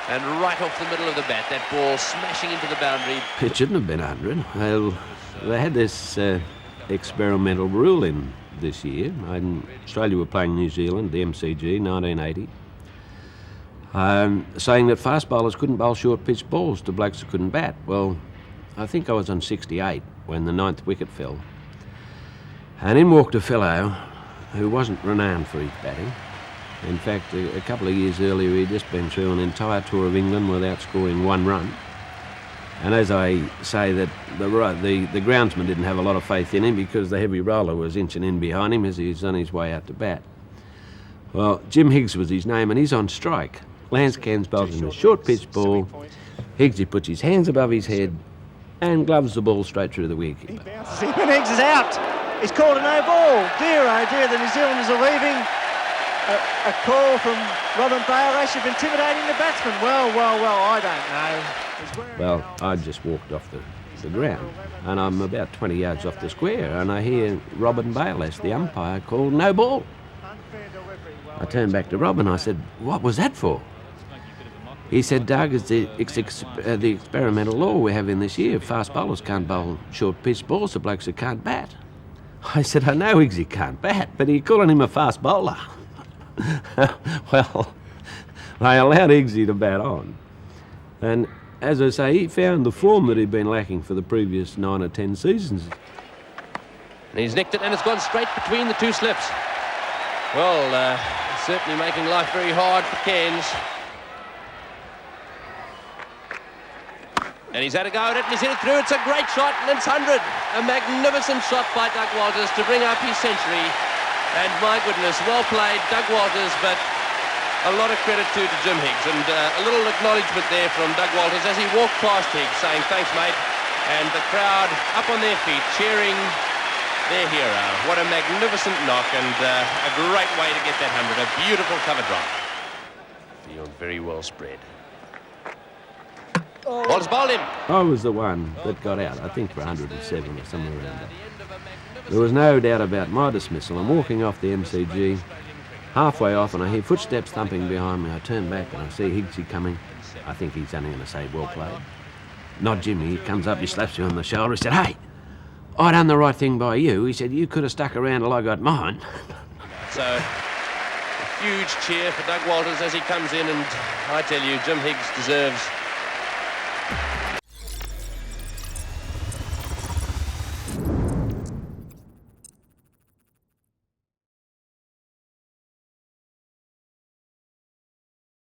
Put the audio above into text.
And right off the middle of the bat, that ball smashing into the boundary. It shouldn't have been 100. Well, they had this experimental rule in this year. Australia were playing New Zealand, the MCG, 1980, saying that fast bowlers couldn't bowl short pitch balls to blokes who couldn't bat. Well, I think I was on 68 when the 9th wicket fell. And in walked a fellow who wasn't renowned for his batting. In fact, a couple of years earlier, he'd just been through an entire tour of England without scoring one run. And as I say, that the groundsman didn't have a lot of faith in him because the heavy roller was inching in behind him as he was on his way out to bat. Well, Jim Higgs was his name, and he's on strike. Lanscan's bowls him a short pitch ball. Higgsy puts his hands above his head and gloves the ball straight through the wicket. He bounces him, and Higgs is out. He's called a no ball. Dear, oh dear, the New Zealanders are leaving. A call from Robin Bale. They should be intimidating the batsman. Well, I don't know. Well, I just walked off the ground, and I'm about 20 yards off the square, and I hear Robin Bale, as the umpire, called no ball. I turned back to Robin. I said, "What was that for?" He said, "Doug, it's the experimental law we have in this year. Fast bowlers can't bowl short pitch balls to blokes who can't bat." I said, "I know Higgsy can't bat, but are you calling him a fast bowler?" Well, they allowed Higgsy to bat on. And as I say, he found the form that he'd been lacking for the previous 9 or 10 seasons. And he's nicked it, and it's gone straight between the two slips. Well, certainly making life very hard for Cairns. And he's had a go at it, and he's hit it through. It's a great shot, and it's 100. A magnificent shot by Doug Walters to bring up his century. And my goodness, well played, Doug Walters, but a lot of credit to Jim Higgs. And a little acknowledgement there from Doug Walters as he walked past Higgs, saying, "Thanks, mate." And the crowd up on their feet, cheering their hero. What a magnificent knock, and a great way to get that 100. A beautiful cover drive. Field very well spread. Walters bowled him. I was the one that got out, I think for 107 or somewhere around there. There was no doubt about my dismissal. I'm walking off the MCG, halfway off, and I hear footsteps thumping behind me. I turn back and I see Higgsy coming. I think he's only going to say, "Well played." Not Jimmy. He comes up, he slaps me on the shoulder. He said, "Hey, I done the right thing by you." He said, "You could have stuck around till I got mine." So, a huge cheer for Doug Walters as he comes in, and I tell you, Jim Higgs deserves